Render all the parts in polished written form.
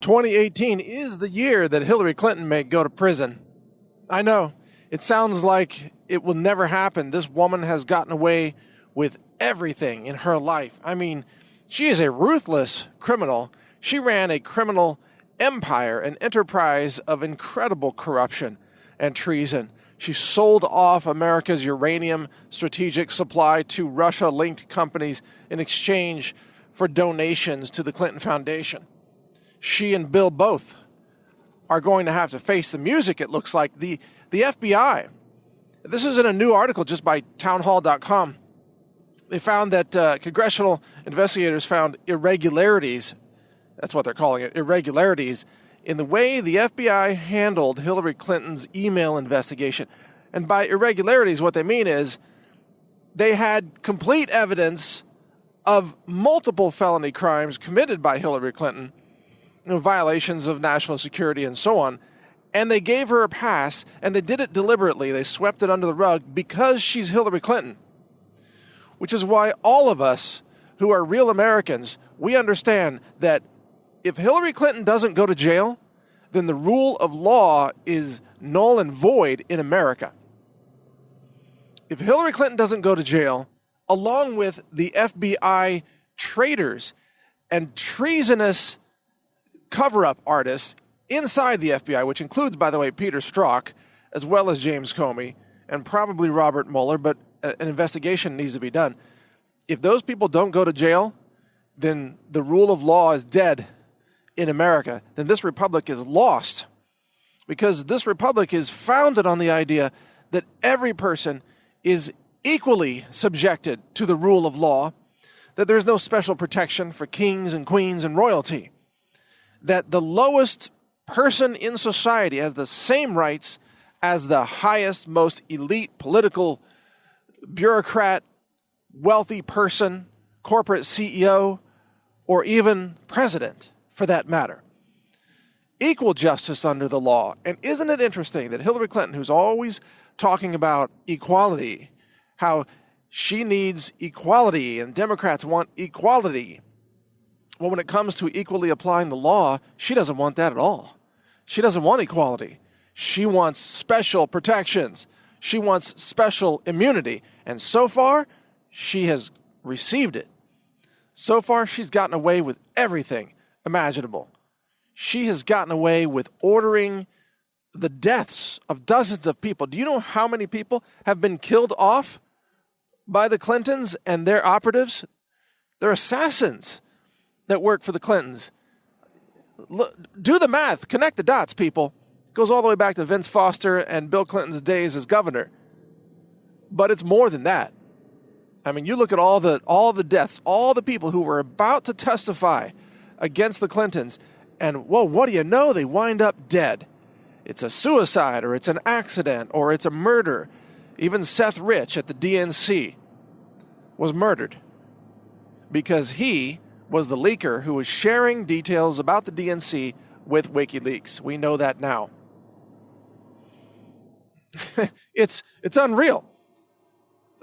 2018 is the year that Hillary Clinton may go to prison. I know, it sounds like it will never happen. This woman has gotten away with everything in her life. I mean, she is a ruthless criminal. She ran a criminal empire, an enterprise of incredible corruption and treason. She sold off America's uranium strategic supply to Russia-linked companies in exchange for donations to the Clinton Foundation. She and Bill both are going to have to face the music, it looks like. The FBI, this is in a new article just by townhall.com. They found that congressional investigators found irregularities, that's what they're calling it, irregularities, in the way the FBI handled Hillary Clinton's email investigation. And by irregularities, what they mean is they had complete evidence of multiple felony crimes committed by Hillary Clinton, violations of national security and so on, and they gave her a pass, and they did it deliberately. They swept it under the rug because she's Hillary Clinton, which is why all of us who are real Americans, we understand that if Hillary Clinton doesn't go to jail, then the rule of law is null and void in America. If Hillary Clinton doesn't go to jail, along with the FBI traitors and treasonous cover-up artists inside the FBI, which includes, by the way, Peter Strzok, as well as James Comey, and probably Robert Mueller, but an investigation needs to be done. If those people don't go to jail, then the rule of law is dead in America. Then this republic is lost, because this republic is founded on the idea that every person is equally subjected to the rule of law, that there's no special protection for kings and queens and royalty, that the lowest person in society has the same rights as the highest, most elite political bureaucrat, wealthy person, corporate CEO, or even president, for that matter. Equal justice under the law. And isn't it interesting that Hillary Clinton, who's always talking about equality, how she needs equality and Democrats want equality, well, when it comes to equally applying the law, she doesn't want that at all. She doesn't want equality. She wants special protections. She wants special immunity. And so far, she has received it. So far, she's gotten away with everything imaginable. She has gotten away with ordering the deaths of dozens of people. Do you know how many people have been killed off by the Clintons and their operatives? They're assassins that work for the Clintons. Look, do the math, connect the dots, people. It goes all the way back to Vince Foster and Bill Clinton's days as governor. But it's more than that. I mean, you look at all the deaths, all the people who were about to testify against the Clintons, and whoa, what do you know? They wind up dead. It's a suicide, or it's an accident, or it's a murder. Even Seth Rich at the DNC was murdered because he was the leaker who was sharing details about the DNC with WikiLeaks. We know that now. It's unreal.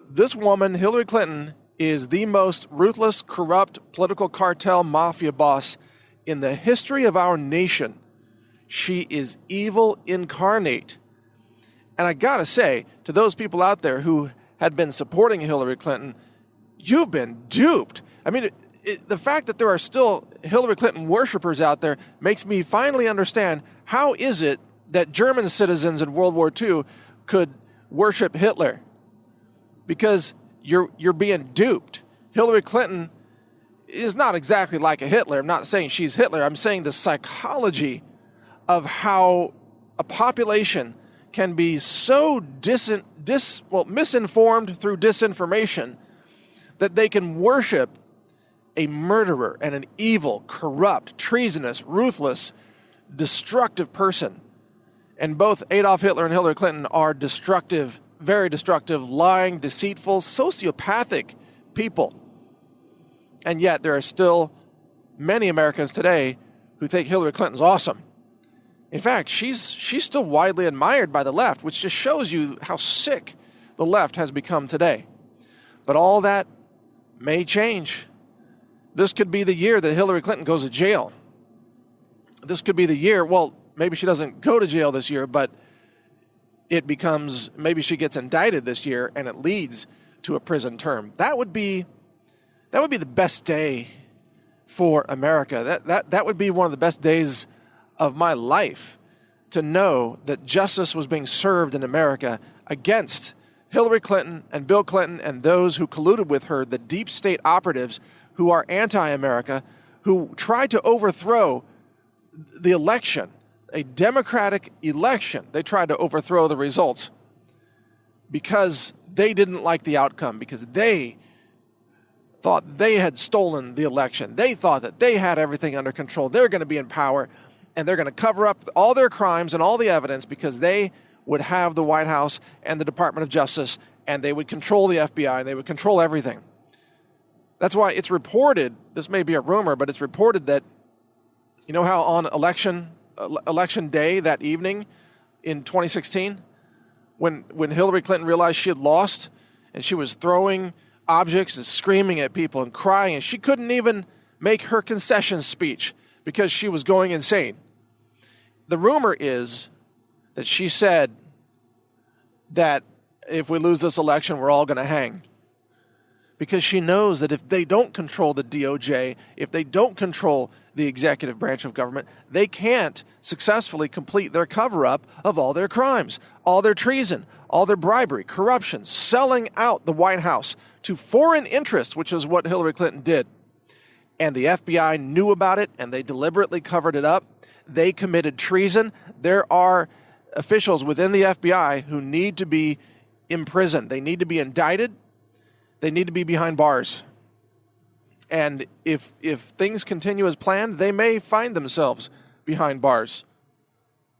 This woman, Hillary Clinton, is the most ruthless, corrupt political cartel mafia boss in the history of our nation. She is evil incarnate. And I gotta say, to those people out there who had been supporting Hillary Clinton, you've been duped. I mean, the fact that there are still Hillary Clinton worshipers out there makes me finally understand how is it that German citizens in World War II could worship Hitler. Because you're being duped. Hillary Clinton is not exactly like a Hitler. I'm not saying she's Hitler. I'm saying the psychology of how a population can be so misinformed through disinformation that they can worship a murderer and an evil, corrupt, treasonous, ruthless, destructive person. And both Adolf Hitler and Hillary Clinton are destructive, very destructive, lying, deceitful, sociopathic people. And yet there are still many Americans today who think Hillary Clinton's awesome. In fact, she's still widely admired by the left, which just shows you how sick the left has become today. But all that may change. This could be the year that Hillary Clinton goes to jail. this could be the year. Well, maybe she doesn't go to jail this year, but it becomes, maybe she gets indicted this year and it leads to a prison term. That would be the best day for America. That would be one of the best days of my life, to know that justice was being served in America against Hillary Clinton and Bill Clinton and those who colluded with her, the deep state operatives who are anti-America, who tried to overthrow the election, a democratic election. They tried to overthrow the results because they didn't like the outcome, because they thought they had stolen the election. They thought that they had everything under control. They're going to be in power, and they're going to cover up all their crimes and all the evidence because they would have the White House and the Department of Justice, and they would control the FBI, and they would control everything. That's why it's reported, this may be a rumor, but it's reported that, you know how on election day that evening in 2016, when Hillary Clinton realized she had lost and she was throwing objects and screaming at people and crying, and she couldn't even make her concession speech because she was going insane. The rumor is that she said that if we lose this election, we're all going to hang. Because she knows that if they don't control the DOJ, if they don't control the executive branch of government, they can't successfully complete their cover-up of all their crimes, all their treason, all their bribery, corruption, selling out the White House to foreign interests, which is what Hillary Clinton did. And the FBI knew about it, and they deliberately covered it up. They committed treason. There are officials within the FBI who need to be imprisoned. They need to be indicted. They need to be behind bars. And if things continue as planned, they may find themselves behind bars,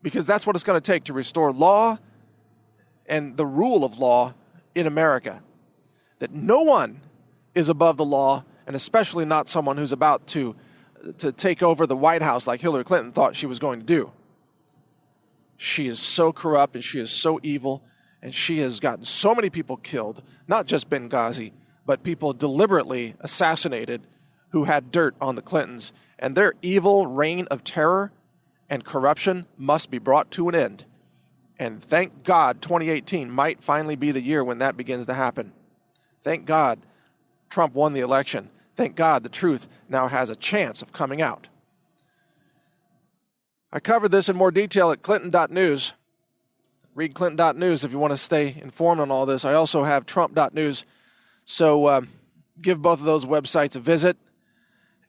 because that's what it's going to take to restore law and the rule of law in America. That no one is above the law, and especially not someone who's about to take over the White House like Hillary Clinton thought she was going to do. She is so corrupt, and she is so evil, and she has gotten so many people killed, not just Benghazi, but people deliberately assassinated who had dirt on the Clintons. And their evil reign of terror and corruption must be brought to an end. And thank God 2018 might finally be the year when that begins to happen. Thank God Trump won the election. Thank God the truth now has a chance of coming out. I covered this in more detail at Clinton.news. Read Clinton.news if you want to stay informed on all this. I also have Trump.news. So give both of those websites a visit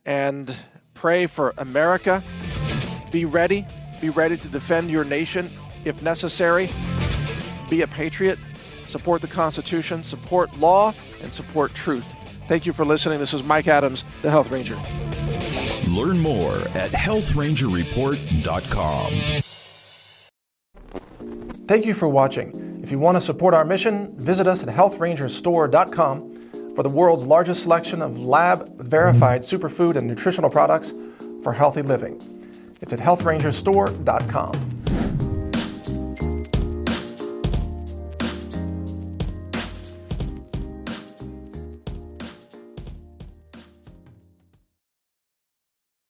and pray for America. Be ready. Be ready to defend your nation if necessary. Be a patriot. Support the Constitution. Support law and support truth. Thank you for listening. This is Mike Adams, the Health Ranger. Learn more at healthrangerreport.com. Thank you for watching. If you want to support our mission, visit us at healthrangerstore.com for the world's largest selection of lab-verified superfood and nutritional products for healthy living. It's at healthrangerstore.com.